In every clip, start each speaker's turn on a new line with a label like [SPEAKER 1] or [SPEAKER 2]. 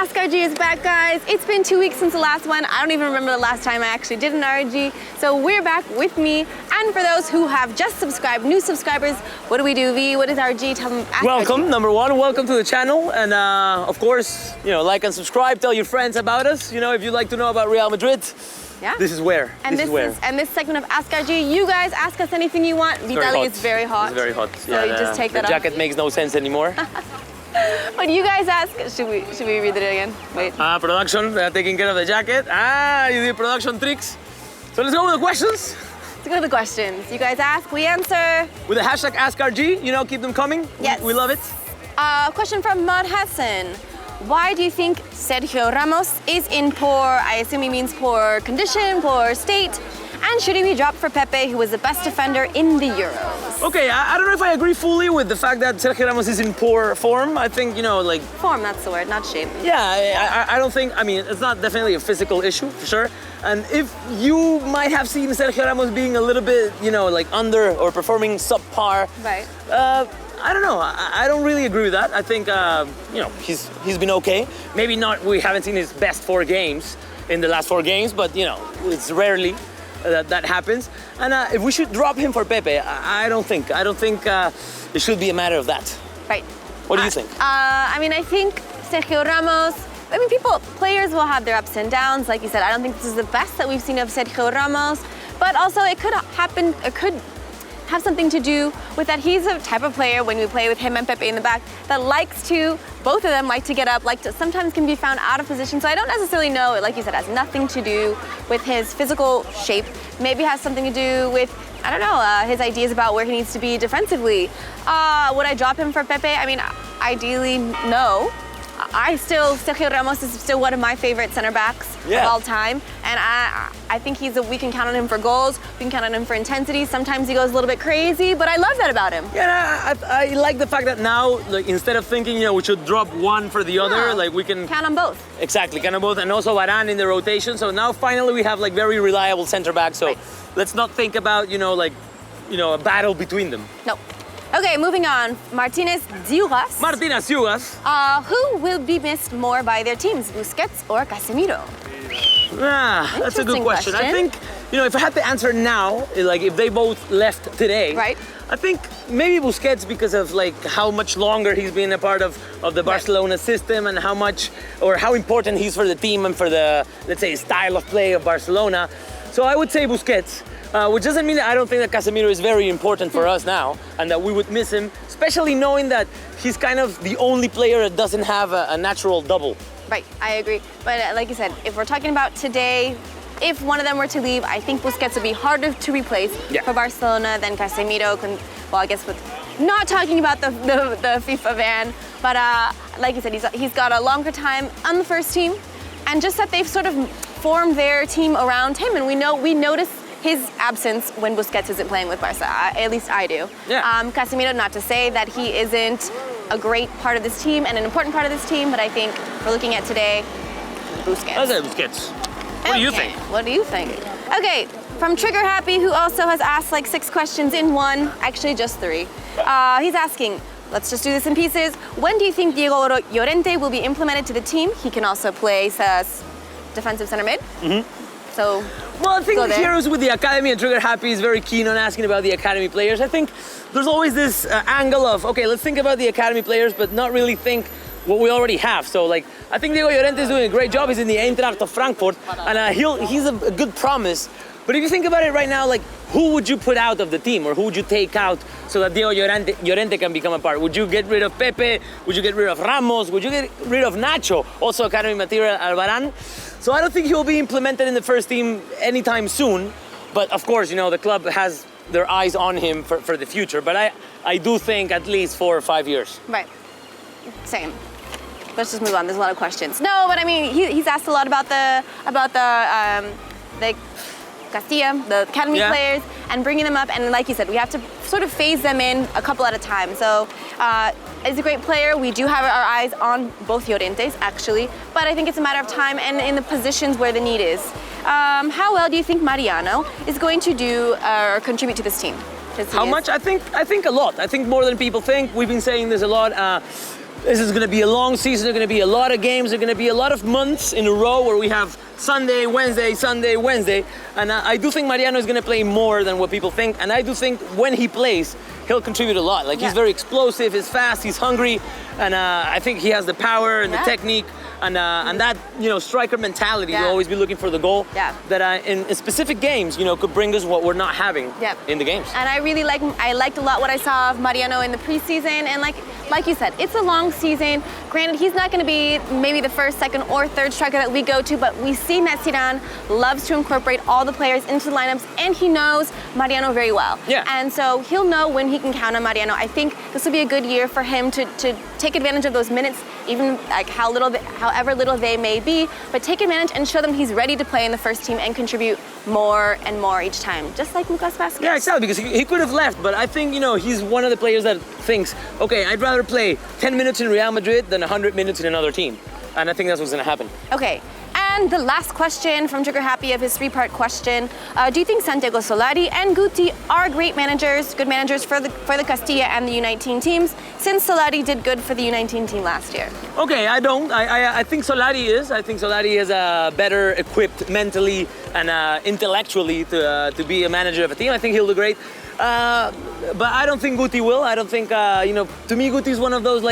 [SPEAKER 1] AskRG is back, guys. It's been 2 weeks since the last one. I don't even remember the last time I actually did an RG. So we're back with me. And for those who have just subscribed, new subscribers, what do we do, V? What is RG? Tell them.
[SPEAKER 2] Welcome, number one. Welcome to the channel. And of course, like and subscribe. Tell your friends about us. If you'd like to know about Real Madrid,
[SPEAKER 1] yeah.
[SPEAKER 2] This is where.
[SPEAKER 1] And this segment of AskRG, you guys ask us anything you want. Vitaly is very hot.
[SPEAKER 2] It's very hot.
[SPEAKER 1] So you just take that off.
[SPEAKER 2] The jacket makes no sense anymore.
[SPEAKER 1] What do you guys ask? Should we read it again? Wait.
[SPEAKER 2] Production, taking care of the jacket. You do production tricks. So let's go with the questions.
[SPEAKER 1] Let's go to the questions. You guys ask, we answer.
[SPEAKER 2] With the hashtag AskRG, keep them coming.
[SPEAKER 1] Yes.
[SPEAKER 2] We love it.
[SPEAKER 1] Question from Maud Hassan. Why do you think Sergio Ramos is in poor, I assume he means poor condition, poor state, and should he be dropped for Pepe, who was the best defender in the Euros?
[SPEAKER 2] Okay, I don't know if I agree fully with the fact that Sergio Ramos is in poor form. I think,
[SPEAKER 1] Form, that's the word, not shape.
[SPEAKER 2] Yeah, I don't think, it's not definitely a physical issue, for sure. And if you might have seen Sergio Ramos being a little bit, under or performing subpar.
[SPEAKER 1] Right.
[SPEAKER 2] I don't know. I don't really agree with that. I think, he's been okay. Maybe not, we haven't seen his best 4 games in the last 4 games, but, it's rarely that happens. And if we should drop him for Pepe, I don't think it should be a matter of that.
[SPEAKER 1] Right.
[SPEAKER 2] What do you think?
[SPEAKER 1] I think Sergio Ramos, players will have their ups and downs. Like you said, I don't think this is the best that we've seen of Sergio Ramos, but also it could have something to do with that he's a type of player, when we play with him and Pepe in the back, that both of them like to get up, sometimes can be found out of position. So I don't necessarily know, like you said, it has nothing to do with his physical shape. Maybe it has something to do with, his ideas about where he needs to be defensively. Would I drop him for Pepe? Ideally, no. Sergio Ramos is still one of my favorite center backs of all time. And I think we can count on him for goals, we can count on him for intensity. Sometimes he goes a little bit crazy, but I love that about him.
[SPEAKER 2] Yeah, I like the fact that now, instead of thinking, we should drop one for the other, we can
[SPEAKER 1] count on both.
[SPEAKER 2] Exactly, count on both, and also Varane in the rotation. So now finally we have very reliable center backs. So let's not think about, a battle between them.
[SPEAKER 1] No. Okay, moving on. Martinez Diugas. Who will be missed more by their teams, Busquets or Casemiro?
[SPEAKER 2] That's a good question. I think, if I had to answer now, if they both left today,
[SPEAKER 1] right?
[SPEAKER 2] I think maybe Busquets, because of how much longer he's been a part of the Barcelona system, and how important he's for the team and for the, let's say, style of play of Barcelona. So I would say Busquets. Which doesn't mean that I don't think that Casemiro is very important for us now, and that we would miss him, especially knowing that he's kind of the only player that doesn't have a natural double. Right,
[SPEAKER 1] I agree. But like you said, if we're talking about today, if one of them were to leave, I think Busquets would be harder to replace for Barcelona than Casemiro. Not talking about the FIFA ban, but like you said, he's got a longer time on the first team, and just that they've sort of formed their team around him, and we notice his absence when Busquets isn't playing with Barca. At least I do.
[SPEAKER 2] Yeah.
[SPEAKER 1] Casemiro, not to say that he isn't a great part of this team and an important part of this team, but I think we're looking at today, Busquets.
[SPEAKER 2] I say Busquets. What do you think?
[SPEAKER 1] What do you think? Okay, from Trigger Happy, who also has asked 6 questions in one, actually just 3. He's asking, let's just do this in pieces. When do you think Diego Llorente will be implemented to the team? He can also play as defensive center mid. So,
[SPEAKER 2] well, I think Heroes with the Academy and Trigger Happy is very keen on asking about the Academy players. I think there's always this angle of, okay, let's think about the Academy players, but not really think what we already have. So, I think Diego Llorente is doing a great job. He's in the Eintracht of Frankfurt, and he's a good promise. But if you think about it right now, who would you put out of the team, or who would you take out so that Diego Llorente can become a part? Would you get rid of Pepe? Would you get rid of Ramos? Would you get rid of Nacho, also Academy material, Alvarán? So I don't think he will be implemented in the first team anytime soon. But of course, the club has their eyes on him for the future. But I do think at least 4 or 5 years.
[SPEAKER 1] Right. Same. Let's just move on. There's a lot of questions. No, but he's asked a lot about the Castilla, the Academy players, and bringing them up. And like you said, we have to sort of phase them in a couple at a time. So he's a great player. We do have our eyes on both Llorentes, actually. But I think it's a matter of time and in the positions where the need is. How well do you think Mariano is going to do or contribute to this team?
[SPEAKER 2] How much? I think a lot. I think more than people think. We've been saying this a lot. this is going to be a long season. There are going to be a lot of games. There are going to be a lot of months in a row where we have Sunday, Wednesday, Sunday, Wednesday. And I do think Mariano is going to play more than what people think. And I do think when he plays, he'll contribute a lot. Like, he's very explosive, he's fast, he's hungry. And I think he has the power and the technique. And that, striker mentality to always be looking for the goal that in specific games, could bring us what we're not having in the games.
[SPEAKER 1] And I liked a lot what I saw of Mariano in the preseason. And like you said, it's a long season. Granted, he's not going to be maybe the first, second, or third striker that we go to, but we see that Zidane loves to incorporate all the players into the lineups, and he knows Mariano very well.
[SPEAKER 2] Yeah.
[SPEAKER 1] And so he'll know when he can count on Mariano. I think this will be a good year for him to take advantage of those minutes, even like however little they may be, but take advantage and show them he's ready to play in the first team and contribute more and more each time, just like Lucas Vázquez.
[SPEAKER 2] Yeah, exactly, because he could have left, but I think, he's one of the players that thinks, okay, I'd rather play 10 minutes in Real Madrid than 100 minutes in another team. And I think that's what's going to happen.
[SPEAKER 1] Okay. And the last question from Trigger Happy of his three-part question, do you think Santiago Solari and Guti are great managers, good managers for the Castilla and the U19 teams, since Solari did good for the U19 team last year?
[SPEAKER 2] Okay, I don't. I think Solari is. I think Solari is better equipped mentally and intellectually to be a manager of a team. I think he'll do great. But I don't think Guti will. I don't think, to me, Guti is one of those,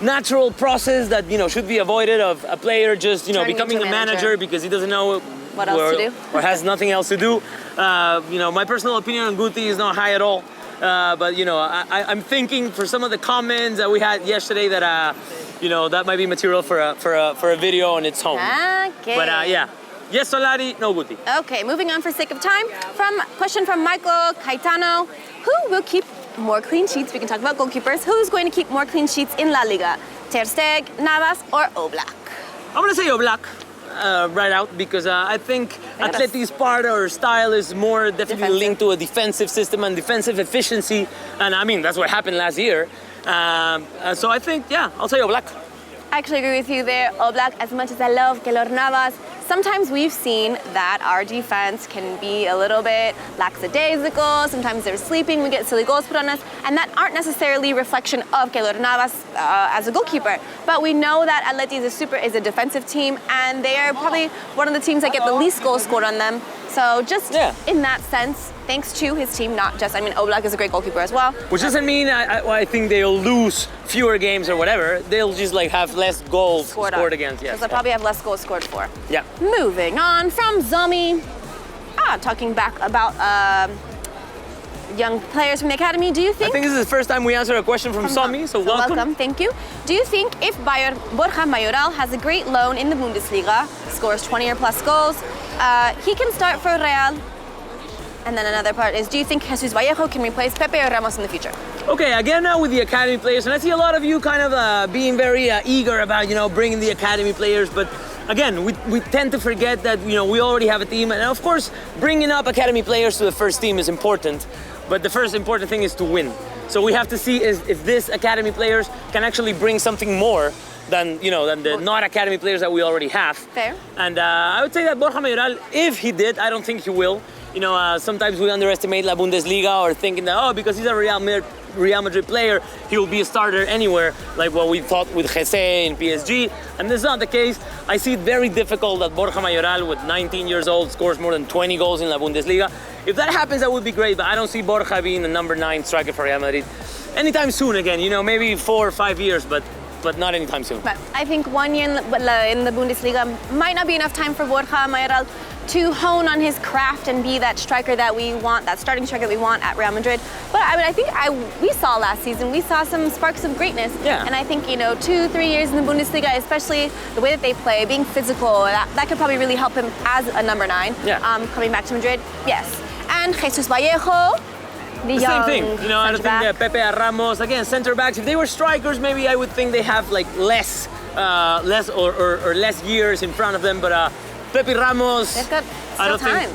[SPEAKER 2] natural process that should be avoided of a player just becoming a manager because he doesn't know
[SPEAKER 1] what else to do
[SPEAKER 2] or has nothing else to do. My personal opinion on Guti is not high at all. But I'm thinking for some of the comments that we had yesterday that that might be material for a video on its own.
[SPEAKER 1] Okay.
[SPEAKER 2] But yeah. Yes, Solari, no Guti.
[SPEAKER 1] Okay, moving on for sake of time. Question from Michael Caetano. Who will keep more clean sheets? We can talk about goalkeepers. Who's going to keep more clean sheets in La Liga? Ter Stegen, Navas, or Oblak?
[SPEAKER 2] I'm going to say Oblak right out because I think Atleti's part or style is more definitely linked to a defensive system and defensive efficiency. And I mean, that's what happened last year. So I think, I'll say Oblak.
[SPEAKER 1] I actually agree with you there, Oblak. As much as I love Keylor Navas, sometimes we've seen that our defense can be a little bit lackadaisical. Sometimes they're sleeping, we get silly goals put on us, and that aren't necessarily a reflection of Keylor Navas as a goalkeeper. But we know that Atleti is a defensive team, and they are probably one of the teams that get the least goals scored on them. So just in that sense, thanks to his team, not just, Oblak is a great goalkeeper as well.
[SPEAKER 2] Which doesn't mean I think they'll lose fewer games or whatever. They'll just have less goals scored against. Yes.
[SPEAKER 1] Because they'll probably have less goals scored for.
[SPEAKER 2] Yeah.
[SPEAKER 1] Moving on from Zomi, talking back about young players from the academy. Do you think?
[SPEAKER 2] I think this is the first time we answer a question from Zomi, so welcome.
[SPEAKER 1] Thank you. Do you think if Borja Mayoral has a great loan in the Bundesliga, scores 20 or plus goals, he can start for Real? And then another part is, do you think Jesus Vallejo can replace Pepe or Ramos in the future?
[SPEAKER 2] Okay, again now with the academy players, and I see a lot of you kind of being very eager about, bringing the academy players, but again, we tend to forget that, we already have a team, and of course, bringing up academy players to the first team is important, but the first important thing is to win. So we have to see if this academy players can actually bring something more than the not academy players that we already have.
[SPEAKER 1] Fair.
[SPEAKER 2] And I would say that Borja Mayoral, if he did, I don't think he will. Sometimes we underestimate La Bundesliga or thinking that, because he's a Real Madrid player, he will be a starter anywhere, like what we thought with Jesse in PSG. And this is not the case. I see it very difficult that Borja Mayoral, with 19 years old, scores more than 20 goals in La Bundesliga. If that happens, that would be great, but I don't see Borja being the number 9 striker for Real Madrid anytime soon again. Maybe 4 or 5 years, but not anytime soon.
[SPEAKER 1] But I think 1 year in the Bundesliga might not be enough time for Borja Mayoral to hone on his craft and be that striker that we want, that starting striker that we want at Real Madrid. But I think we saw last season, we saw some sparks of greatness.
[SPEAKER 2] Yeah.
[SPEAKER 1] And I think, 2-3 years in the Bundesliga, especially the way that they play, being physical, that could probably really help him as a number 9.
[SPEAKER 2] Yeah.
[SPEAKER 1] Coming back to Madrid, yes. And Jesus Vallejo, the
[SPEAKER 2] same thing. I don't think
[SPEAKER 1] back.
[SPEAKER 2] Pepe and Ramos, again, center backs, if they were strikers, maybe I would think they have less years in front of them, but Pepe Ramos,
[SPEAKER 1] they've got still time.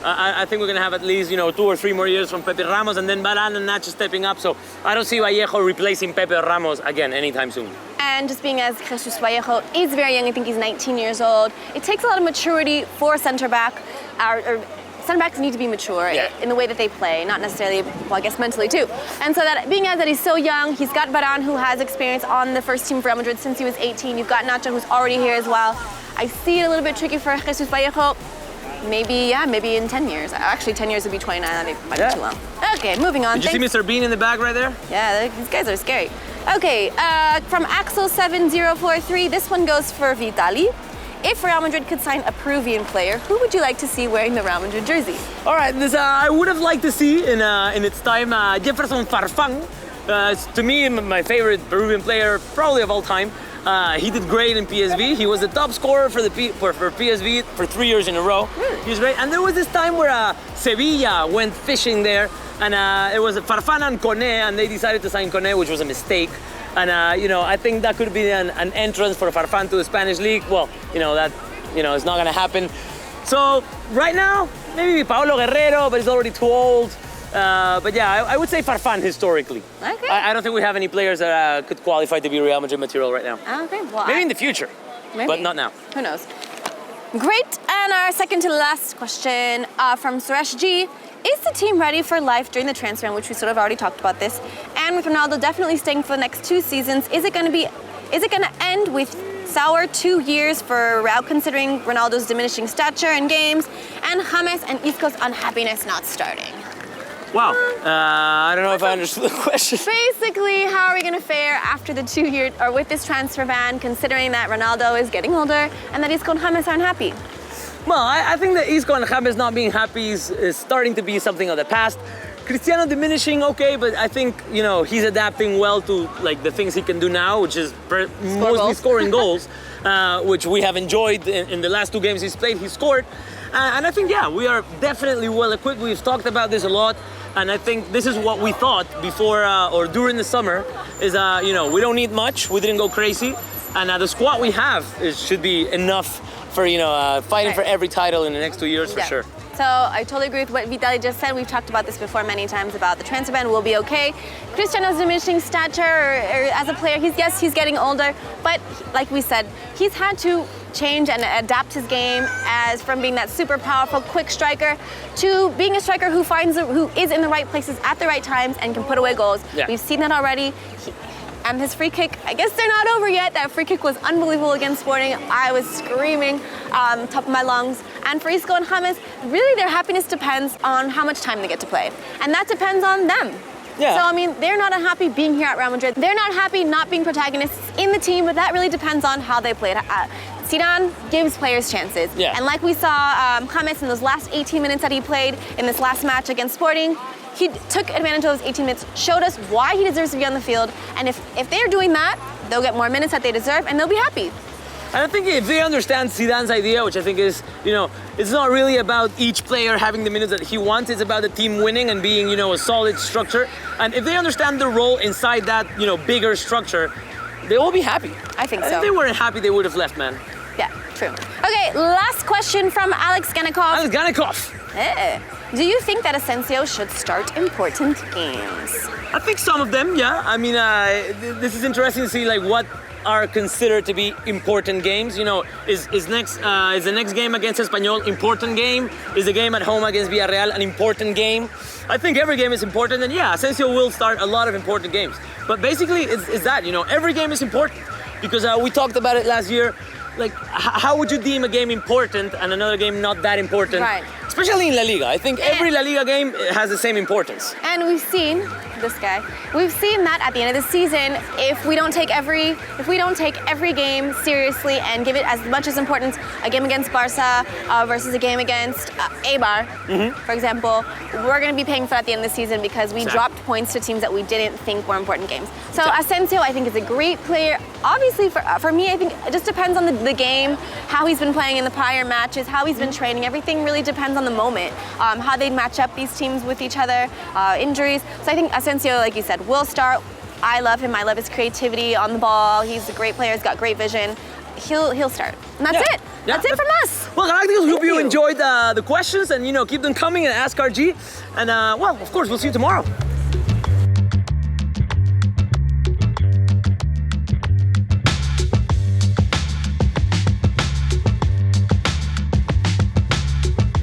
[SPEAKER 2] I think we're going to have at least 2 or 3 more years from Pepe Ramos, and then Varane and Nacho stepping up, so I don't see Vallejo replacing Pepe Ramos again anytime soon.
[SPEAKER 1] And just being as Jesus Vallejo is very young, I think he's 19 years old, it takes a lot of maturity for a center back, or center backs need to be mature in the way that they play, not necessarily, well, I guess mentally too. And so that being as that he's so young, he's got Varane, who has experience on the first team for Real Madrid since he was 18. You've got Nacho, who's already here as well. I see it a little bit tricky for Jesus Vallejo. Maybe in 10 years. Actually, 10 years would be 29. That might be too long. Okay, moving on.
[SPEAKER 2] Did you see Mr. Bean in the back right there?
[SPEAKER 1] Yeah, these guys are scary. Okay, from Axel7043, this one goes for Vitaly. If Real Madrid could sign a Peruvian player, who would you like to see wearing the Real Madrid jersey?
[SPEAKER 2] All right, this I would have liked to see in its time Jefferson Farfán. To me, my favorite Peruvian player probably of all time. He did great in PSV. He was the top scorer for PSV for 3 years in a row. He was great. And there was this time where Sevilla went fishing there, and it was Farfán and Kone, and they decided to sign Kone, which was a mistake. And I think that could be an entrance for Farfán to the Spanish league. Well, that it's not gonna happen. So right now, maybe Paulo Guerrero, but he's already too old. But yeah, I would say Farfán historically.
[SPEAKER 1] Okay.
[SPEAKER 2] I don't think we have any players that could qualify to be Real Madrid material right now.
[SPEAKER 1] Okay, well,
[SPEAKER 2] maybe in the future, but not now.
[SPEAKER 1] Who knows? Great, and our second to last question from Suresh G. Is the team ready for life during the transfer run, which we sort of already talked about this? And with Ronaldo definitely staying for the next 2 seasons, is it going to end with sour 2 years for Real, considering Ronaldo's diminishing stature in games and James and Isco's unhappiness not starting?
[SPEAKER 2] Wow, I don't know if I understood the question.
[SPEAKER 1] Basically, how are we going to fare after the 2 year, or with this transfer ban, considering that Ronaldo is getting older and that Isco and James aren't happy?
[SPEAKER 2] Well, I think that Isco and James not being happy is starting to be something of the past. Cristiano diminishing, okay, but I think, he's adapting well to the things he can do now, which is mostly scoring goals, which we have enjoyed in the last 2 games he's played. He scored. And I think, we are definitely well equipped. We've talked about this a lot. And I think this is what we thought before or during the summer is, we don't need much. We didn't go crazy. And the squad we have should be enough for, fighting for every title in the next 2 years for sure.
[SPEAKER 1] So I totally agree with what Vitaly just said. We've talked about this before many times about the transfer ban will be okay. Cristiano's diminishing stature or as a player, he's getting older, but like we said, he's had to change and adapt his game as from being that super powerful, quick striker to being a striker who is in the right places at the right times and can put away goals. Yeah. We've seen that already. And his free kick, I guess they're not over yet. That free kick was unbelievable against Sporting. I was screaming top of my lungs. And for Isco and James, really their happiness depends on how much time they get to play. And that depends on them. Yeah. So, they're not unhappy being here at Real Madrid. They're not happy not being protagonists in the team, but that really depends on how they play. Zidane gives players chances. Yeah. And like we saw James in those last 18 minutes that he played in this last match against Sporting, he took advantage of those 18 minutes, showed us why he deserves to be on the field, and if they're doing that, they'll get more minutes that they deserve, and they'll be happy.
[SPEAKER 2] And I think if they understand Zidane's idea, which I think is, it's not really about each player having the minutes that he wants, it's about the team winning and being, a solid structure. And if they understand the role inside that, bigger structure, they will be happy.
[SPEAKER 1] I think so.
[SPEAKER 2] If they weren't happy, they would have left, man.
[SPEAKER 1] Yeah, true. Okay, last question from Alex Galacticos.
[SPEAKER 2] Alex Galacticos.
[SPEAKER 1] Do you think that Asensio should start important games?
[SPEAKER 2] I think some of them, yeah. This is interesting to see what are considered to be important games. Is the next game against Espanyol important game? Is the game at home against Villarreal an important game? I think every game is important, and Asensio will start a lot of important games. But basically, it's that, every game is important. Because we talked about it last year, how would you deem a game important and another game not that important? Right. Especially in La Liga. I think every La Liga game has the same importance. And we've seen that at the end of the season, if we don't take every game seriously and give it as much as importance, a game against Barca versus a game against Eibar, for example, we're going to be paying for that at the end of the season because we dropped points to teams that we didn't think were important games. So Asensio, I think, is a great player. Obviously, for me, I think it just depends on the game, how he's been playing in the prior matches, how he's been training. Everything really depends on the moment, how they match up these teams with each other, injuries. So I think Asensio, like you said, will start. I love him. I love his creativity on the ball. He's a great player. He's got great vision. He'll start. And that's it. Yeah, that's it from us. Well, Galacticos, hope you enjoyed the questions and keep them coming at AskRG. And of course, we'll see you tomorrow.